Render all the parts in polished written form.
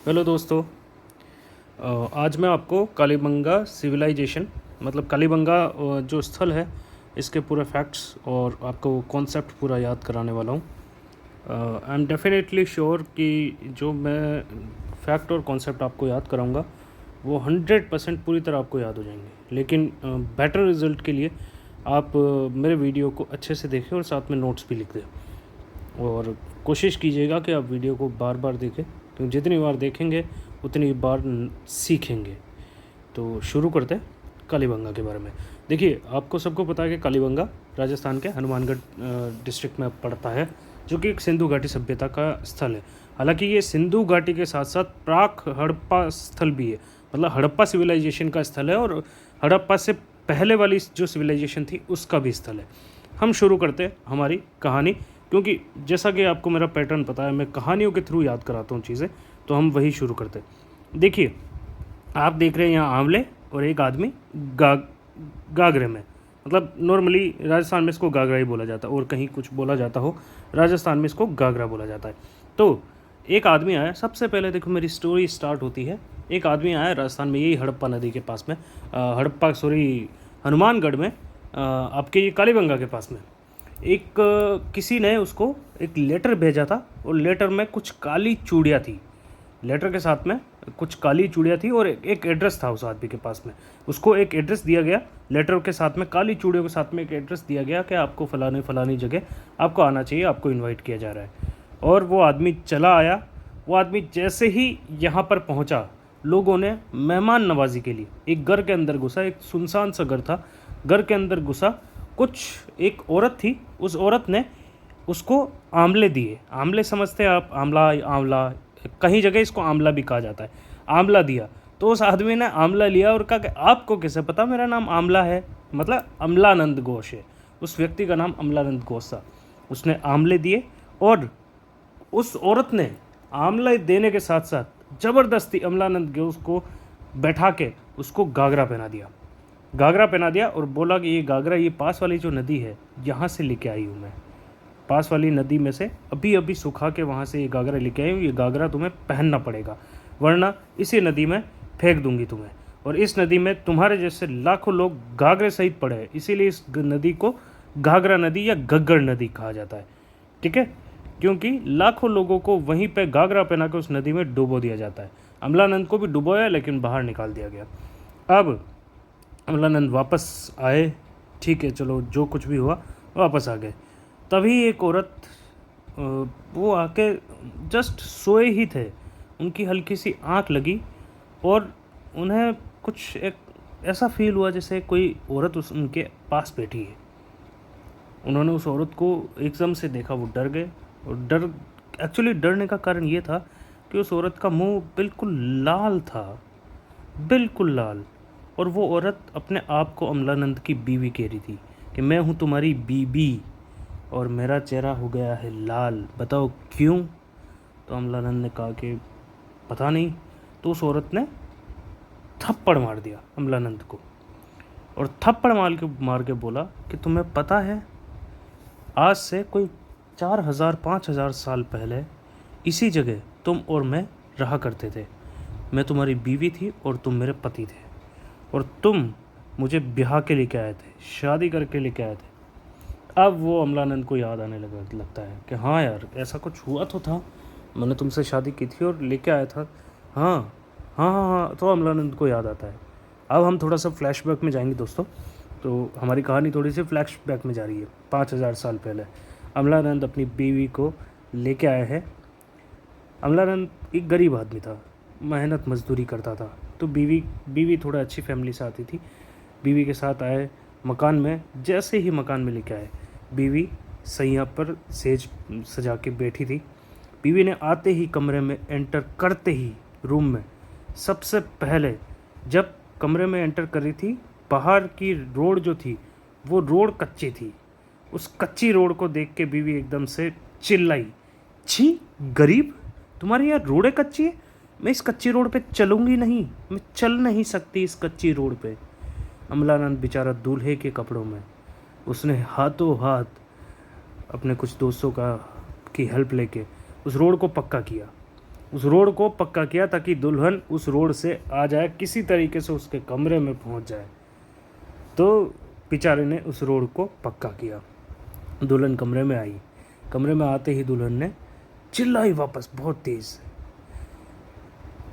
Hello दोस्तों। आज मैं आपको कालीबंगा सिविलाइजेशन मतलब कालीबंगा जो स्थल है इसके पूरे फैक्ट्स और आपको कॉन्सेप्ट पूरा याद कराने वाला हूँ। आई एम डेफिनेटली श्योर कि जो मैं फैक्ट और कॉन्सेप्ट आपको याद कराऊंगा वो 100% पूरी तरह आपको याद हो जाएंगे, लेकिन बेटर रिजल्ट के लिए आप मेरे वीडियो को अच्छे से देखें और साथ में नोट्स भी लिख दें। और कोशिश कीजिएगा कि आप वीडियो को बार बार देखें, क्योंकि जितनी बार देखेंगे उतनी बार सीखेंगे। तो शुरू करते हैं कालीबंगा के बारे में। देखिए, आपको सबको पता है कि कालीबंगा राजस्थान के हनुमानगढ़ डिस्ट्रिक्ट में पड़ता है, जो कि एक सिंधु घाटी सभ्यता का स्थल है। हालांकि ये सिंधु घाटी के साथ साथ प्राक हड़प्पा स्थल भी है, मतलब हड़प्पा सिविलाइजेशन का स्थल है और हड़प्पा से पहले वाली जो सिविलाइजेशन थी उसका भी स्थल है। हम शुरू करते हैं हमारी कहानी, क्योंकि जैसा कि आपको मेरा पैटर्न पता है, मैं कहानियों के थ्रू याद कराता हूँ चीज़ें, तो हम वही शुरू करते हैं। देखिए, आप देख रहे हैं यहाँ आंवले और एक आदमी गागरे में, मतलब नॉर्मली राजस्थान में इसको गागरा ही बोला जाता है, और कहीं कुछ बोला जाता हो, राजस्थान में इसको गागरा बोला जाता है। तो एक आदमी आया, सबसे पहले देखो मेरी स्टोरी स्टार्ट होती है। एक आदमी आया राजस्थान में, यही हड़प्पा नदी के पास में, हड़प्पा सॉरी हनुमानगढ़ में, आपके ये कालीबंगा के पास में एक किसी ने उसको एक लेटर भेजा था, और लेटर में कुछ काली चूड़ियाँ थी। लेटर के साथ में कुछ काली चूड़ियाँ थी और एक एड्रेस था उस आदमी के पास में। उसको एक एड्रेस दिया गया, लेटर के साथ में काली चूड़ियों के साथ में एक एड्रेस दिया गया कि आपको फलाने फलानी जगह आपको आना चाहिए, आपको इनवाइट किया जा रहा है। और वो आदमी चला आया। वो आदमी जैसे ही यहाँ पर पहुँचा, लोगों ने मेहमान नवाजी के लिए एक घर के अंदर घुसा। एक सुनसान सा घर था, घर के अंदर घुसा। कुछ एक औरत थी, उस औरत ने उसको आंवले दिए। आंवले समझते हैं आप, आंवला, आंवला कहीं जगह इसको आंवला भी कहा जाता है। आंवला दिया तो उस आदमी ने आंवला लिया और कहा कि आपको कैसे पता मेरा नाम आंवला है, मतलब अमलानंद घोष है। उस व्यक्ति का नाम अमलानंद घोष था। उसने आंवले दिए और उस औरत ने आंवले देने के साथ साथ ज़बरदस्ती अमलानंद घोष को बैठा के उसको गागरा पहना दिया। गागरा पहना दिया और बोला कि ये गागरा, ये पास वाली जो नदी है यहाँ से लेके आई हूँ मैं, पास वाली नदी में से अभी अभी सुखा के वहाँ से ये गागरा लेके आई हूँ। ये गागरा तुम्हें पहनना पड़ेगा, वरना इसी नदी में फेंक दूंगी तुम्हें। और इस नदी में तुम्हारे जैसे लाखों लोग गागरे सहित पड़े हैं, इसीलिए इस नदी को घाघरा नदी या गग्गड़ नदी कहा जाता है। ठीक है, क्योंकि लाखों लोगों को वहीं पे गागरा पहना के उस नदी में डुबो दिया जाता है। अमलानंद को भी डुबोया, लेकिन बाहर निकाल दिया गया। अब अमलानंद वापस आए, ठीक है, चलो जो कुछ भी हुआ वापस आ गए। तभी एक औरत, वो आके जस्ट सोए ही थे, उनकी हल्की सी आंख लगी और उन्हें कुछ एक ऐसा फील हुआ जैसे कोई औरत उस उनके पास बैठी है। उन्होंने उस औरत को एकदम से देखा, वो डर गए। और एक्चुअली डरने का कारण ये था कि उस औरत का मुंह बिल्कुल लाल था, बिल्कुल लाल। और वो औरत अपने आप को अमलानंद की बीवी कह रही थी कि मैं हूँ तुम्हारी बीबी और मेरा चेहरा हो गया है लाल, बताओ क्यों। तो अमलानंद ने कहा कि पता नहीं। तो उस औरत ने थप्पड़ मार दिया अमलानंद को, और थप्पड़ मार के बोला कि तुम्हें पता है, आज से कोई 4000 5000 साल पहले इसी जगह तुम और मैं रहा करते थे। मैं तुम्हारी बीवी थी और तुम मेरे पति थे, और तुम मुझे ब्याह के लेके आए थे, शादी करके लेके आए थे। अब वो अमलानंद को याद आने लगता है कि हाँ यार, ऐसा कुछ हुआ तो था, मैंने तुमसे शादी की थी और लेके आया था। हाँ हाँ हाँ हाँ, तो अमलानंद को याद आता है। अब हम थोड़ा सा फ्लैशबैक में जाएंगे दोस्तों। तो हमारी कहानी थोड़ी सी फ्लैशबैक में जा रही है। 5000 साल पहले अमलानंद अपनी बीवी को लेके आए हैं। अमलानंद एक गरीब आदमी था, मेहनत मजदूरी करता था। तो बीवी थोड़ा अच्छी फैमिली से आती थी। बीवी के साथ आए मकान में। जैसे ही मकान में लेके आए, बीवी सैया पर सेज सजा के बैठी थी। बीवी ने आते ही कमरे में एंटर करते ही, रूम में सबसे पहले जब कमरे में एंटर कर रही थी, बाहर की रोड जो थी वो रोड कच्ची थी। उस कच्ची रोड को देख के बीवी एकदम से चिल्लाई, छी गरीब, तुम्हारी यार रोडें कच्ची है, मैं इस कच्ची रोड पे चलूँगी नहीं, मैं चल नहीं सकती इस कच्ची रोड पे। अमलानंद बेचारा दूल्हे के कपड़ों में, उसने हाथों हाथ अपने कुछ दोस्तों की हेल्प लेके उस रोड को पक्का किया। उस रोड को पक्का किया ताकि दुल्हन उस रोड से आ जाए, किसी तरीके से उसके कमरे में पहुंच जाए। तो बेचारे ने उस रोड को पक्का किया। दुल्हन कमरे में आई। कमरे में आते ही दुल्हन ने चिल्लाई वापस बहुत तेज,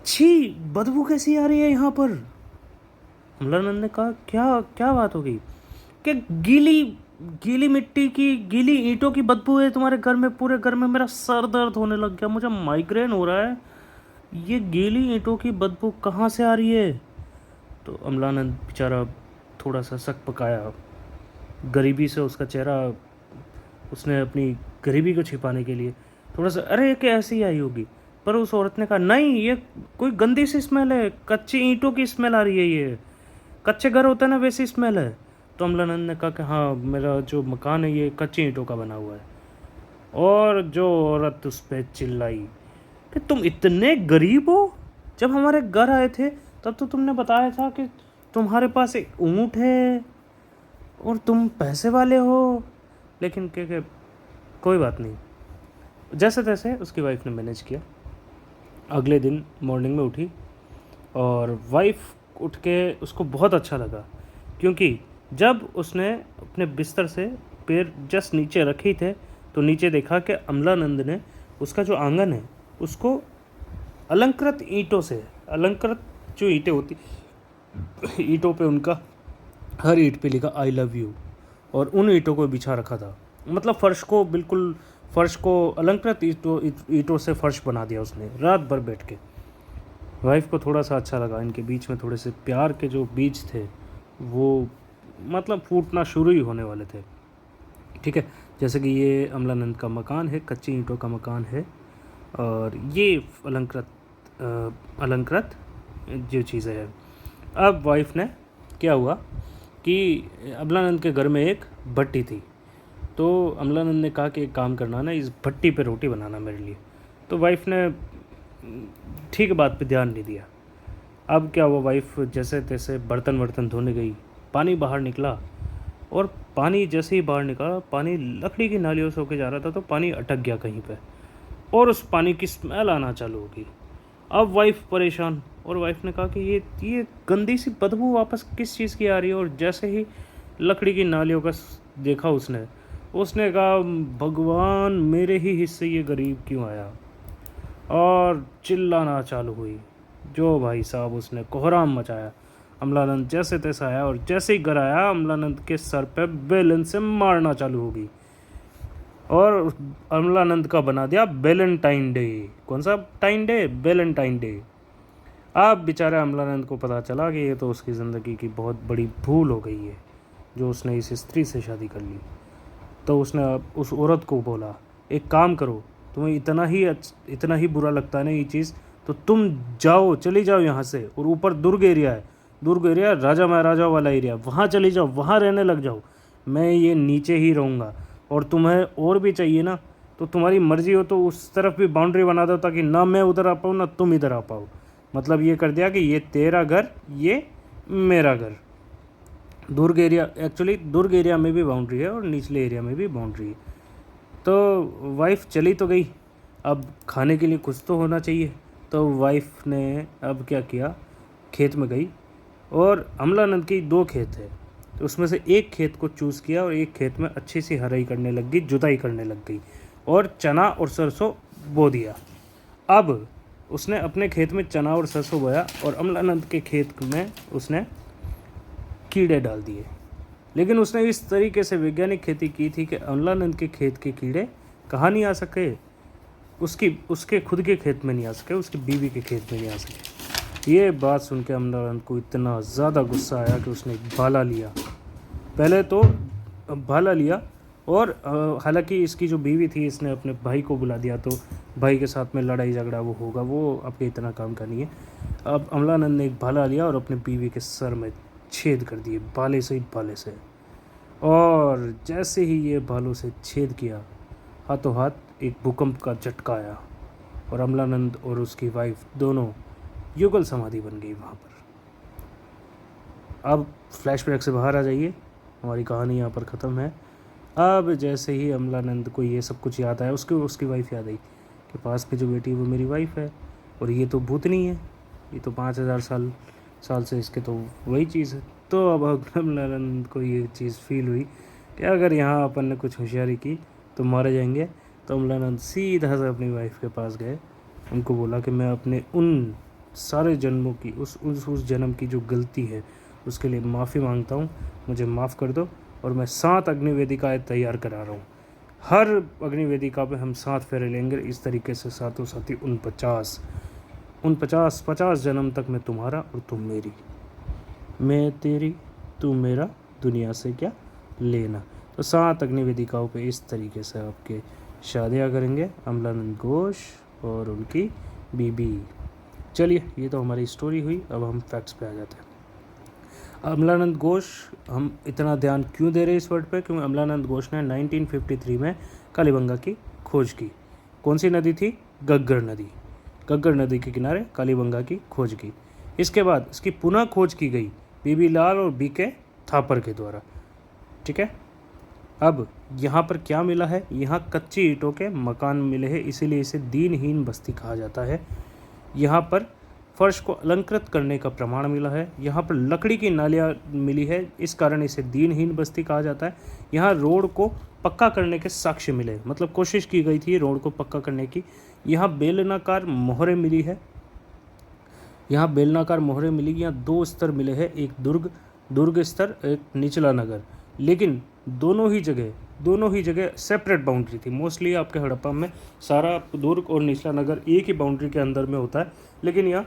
छी बदबू कैसी आ रही है यहाँ पर। अमलानंद ने कहा क्या क्या बात हो गई? कि गीली गीली मिट्टी की, गीली ईंटों की बदबू है तुम्हारे घर में, पूरे घर में। मेरा सर दर्द होने लग गया, मुझे माइग्रेन हो रहा है, ये गीली ईंटों की बदबू कहाँ से आ रही है? तो अमलानंद बेचारा थोड़ा सा शक पकाया, गरीबी से उसका चेहरा, उसने अपनी गरीबी को छिपाने के लिए थोड़ा सा, अरे कि ऐसी ही आई होगी। पर उस औरत ने कहा नहीं, ये कोई गंदी सी स्मेल है, कच्ची ईंटों की स्मेल आ रही है, ये कच्चे घर होता है ना वैसी स्मेल है। तो अमलानंद ने कहा कि हाँ, मेरा जो मकान है ये कच्ची ईंटों का बना हुआ है। और जो औरत उस पर चिल्लाई कि तुम इतने गरीब हो, जब हमारे घर आए थे तब तो तुमने बताया था कि तुम्हारे पास एक ऊँट है और तुम पैसे वाले हो, लेकिन क्या कोई बात नहीं। जैसे तैसे उसकी वाइफ ने मैनेज किया। अगले दिन मॉर्निंग में उठी और वाइफ उठ के उसको बहुत अच्छा लगा, क्योंकि जब उसने अपने बिस्तर से पैर जस्ट नीचे रखे थे तो नीचे देखा कि अमलानंद ने उसका जो आंगन है उसको अलंकृत ईंटों से, अलंकृत जो ईंटें होती, ईंटों पे उनका हर ईंट पे लिखा आई लव यू, और उन ईंटों को बिछा रखा था। मतलब फर्श को बिल्कुल, फर्श को अलंकृत ईंटों से फर्श बना दिया उसने रात भर बैठ के। वाइफ को थोड़ा सा अच्छा लगा, इनके बीच में थोड़े से प्यार के जो बीज थे वो मतलब फूटना शुरू ही होने वाले थे। ठीक है, जैसे कि ये अमलानंद का मकान है, कच्ची ईंटों का मकान है, और ये अलंकृत जो चीज़ें हैं। अब वाइफ ने क्या हुआ कि अमलानंद के घर में एक भट्टी थी, तो अमलानंद ने कहा कि एक काम करना ना, इस भट्टी पे रोटी बनाना मेरे लिए। तो वाइफ ने ठीक बात पे ध्यान नहीं दिया। अब क्या हुआ, वाइफ जैसे तैसे बर्तन वर्तन धोने गई, पानी बाहर निकला, और पानी जैसे ही बाहर निकला, पानी लकड़ी की नालियों से होके जा रहा था, तो पानी अटक गया कहीं पे, और उस पानी की स्मेल आना चालू हो गई। अब वाइफ परेशान, और वाइफ ने कहा कि ये गंदी सी बदबू वापस किस चीज़ की आ रही है। और जैसे ही लकड़ी की नालियों का देखा उसने कहा भगवान, मेरे ही हिस्से ये गरीब क्यों आया, और चिल्लाना चालू हुई। जो भाई साहब उसने कोहराम मचाया। अमलानंद जैसे तैसे आया, और जैसे ही घर आया अमलानंद के सर पे बेलन से मारना चालू हो गई, और अमलानंद का बना दिया वैलेंटाइन डे। कौन सा टाइन डे? Valentine day. अब बेचारे अमलानंद को पता चला कि ये तो उसकी ज़िंदगी की बहुत बड़ी भूल हो गई है जो उसने इस स्त्री से शादी कर ली। तो उसने उस औरत को बोला, एक काम करो, तुम्हें इतना ही बुरा लगता है ना ये चीज़, तो तुम जाओ, चली जाओ यहाँ से, और ऊपर दुर्ग एरिया है, दुर्ग एरिया राजा महाराजा वाला एरिया, वहाँ चली जाओ, वहाँ रहने लग जाओ, मैं ये नीचे ही रहूँगा। और तुम्हें और भी चाहिए ना, तो तुम्हारी मर्ज़ी हो तो उस तरफ भी बाउंड्री बना दो, ताकि ना मैं उधर आ पाऊँ ना तुम इधर आ पाओ। मतलब ये कर दिया कि ये तेरा घर, ये मेरा घर। दुर्ग एरिया, एक्चुअली दुर्ग एरिया में भी बाउंड्री है और निचले एरिया में भी बाउंड्री है। तो वाइफ चली तो गई, अब खाने के लिए कुछ तो होना चाहिए। तो वाइफ ने अब क्या किया, खेत में गई, और अमलानंद की 2 खेत है, तो उसमें से एक खेत को चूज़ किया, और एक खेत में अच्छी सी हराई करने लग गई, जुताई करने लग गई, और चना और सरसों बो दिया। अब उसने अपने खेत में चना और सरसों बोया, और अमलानंद के खेत में उसने कीड़े डाल दिए। लेकिन उसने इस तरीके से वैज्ञानिक खेती की थी कि अमलानंद के खेत के कीड़े कहाँ नहीं आ सके, उसके खुद के खेत में नहीं आ सके, उसकी बीवी के खेत में नहीं आ सके। ये बात सुन के अमलानंद को इतना ज़्यादा गुस्सा आया कि उसने एक भाला लिया। पहले तो भाला लिया, और हालांकि इसकी जो बीवी थी, इसने अपने भाई को बुला दिया, तो भाई के साथ में लड़ाई झगड़ा वो होगा, वो आपके इतना काम का नहीं है। अब अमलानंद ने एक भाला लिया और अपने बीवी के सर में छेद कर दिए, भाले से। और जैसे ही ये भालों से छेद किया, हाथों हाथ एक भूकंप का झटका आया, और अमलानंद और उसकी वाइफ दोनों युगल समाधि बन गई वहाँ पर। अब फ्लैशबैक से बाहर आ जाइए, हमारी कहानी यहाँ पर ख़त्म है। अब जैसे ही अमलानंद को ये सब कुछ याद आया, उसकी वाइफ याद आई कि पास में जो बेटी है वो मेरी वाइफ है और ये तो भूतनी है, ये तो 5000 साल से इसके तो वही चीज़ है। तो अब अमलानंद को ये चीज़ फील हुई कि अगर यहाँ अपन ने कुछ होशियारी की तो मारे जाएंगे। तो अमलानंद सीधा से अपनी वाइफ के पास गए, उनको बोला कि मैं अपने उन सारे जन्मों की उस जन्म की जो गलती है उसके लिए माफ़ी मांगता हूँ, मुझे माफ़ कर दो। और मैं 7 अग्निवेदिकाएँ तैयार करा रहा हूँ, हर अग्निवेदिका पे हम 7 फेरे लेंगे। इस तरीके से सातों साथी 50 जन्म तक मैं तुम्हारा और तुम मेरी, मैं तेरी तू मेरा, दुनिया से क्या लेना। तो 7 अग्निवेदिकाओं पे इस तरीके से आपके शादियाँ करेंगे अमलानंद घोष और उनकी बीबी। चलिए, ये तो हमारी स्टोरी हुई, अब हम फैक्ट्स पे आ जाते हैं। अमलानंद घोष, हम इतना ध्यान क्यों दे रहे हैं इस वर्ड पे? क्योंकि अमलानंद घोष ने 1953 में कालीबंगा की खोज की। कौन सी नदी थी? गग्गर नदी। गग्गर नदी के किनारे कालीबंगा की खोज की। इसके बाद इसकी पुनः खोज की गई बीबी लाल और बीके थापर के द्वारा। ठीक है, अब यहाँ पर क्या मिला है? यहाँ कच्ची ईंटों के मकान मिले हैं, इसीलिए इसे दीनहीन बस्ती कहा जाता है। यहाँ पर फर्श को अलंकृत करने का प्रमाण मिला है। यहाँ पर लकड़ी की नालियाँ मिली है, इस कारण इसे दीनहीन बस्ती कहा जाता है। यहाँ रोड को पक्का करने के साक्ष्य मिले, मतलब कोशिश की गई थी रोड को पक्का करने की। यहाँ बेलनाकार मोहरें मिली है, यहाँ बेलनाकार मोहरें मिली। यहाँ 2 स्तर मिले हैं, एक दुर्ग स्तर, एक निचला नगर। लेकिन दोनों ही जगह सेपरेट बाउंड्री थी। मोस्टली आपके हड़प्पा में सारा दुर्ग और निचला नगर एक ही बाउंड्री के अंदर में होता है, लेकिन यहाँ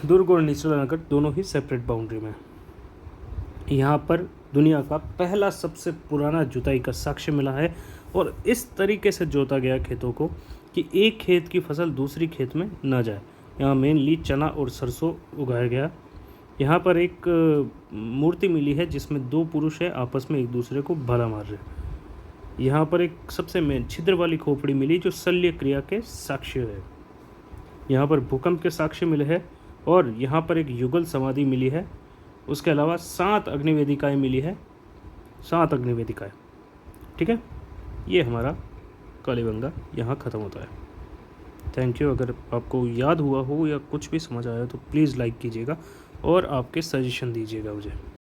दुर्ग और निचला नगर दोनों ही सेपरेट बाउंड्री में। यहाँ पर दुनिया का पहला सबसे पुराना जुताई का साक्ष्य मिला है और इस तरीके से जोता गया खेतों को कि एक खेत की फसल दूसरी खेत में न जाए। यहाँ मेनली चना और सरसों उगाया गया। यहाँ पर एक मूर्ति मिली है जिसमें 2 पुरुष है, आपस में एक दूसरे को भाला मार रहे। यहाँ पर एक सबसे मेन छिद्र वाली खोपड़ी मिली जो शल्य क्रिया के साक्ष्य है। यहाँ पर भूकंप के साक्ष्य मिले हैं और यहाँ पर एक युगल समाधि मिली है। उसके अलावा 7 अग्निवेदिकाएँ मिली है, 7 अग्निवेदिकाएँ। ठीक है, ये हमारा कालीबंगा यहाँ ख़त्म होता है। Thank you. अगर आपको याद हुआ हो या कुछ भी समझ आया तो प्लीज़ लाइक कीजिएगा और आपके सजेशन दीजिएगा मुझे।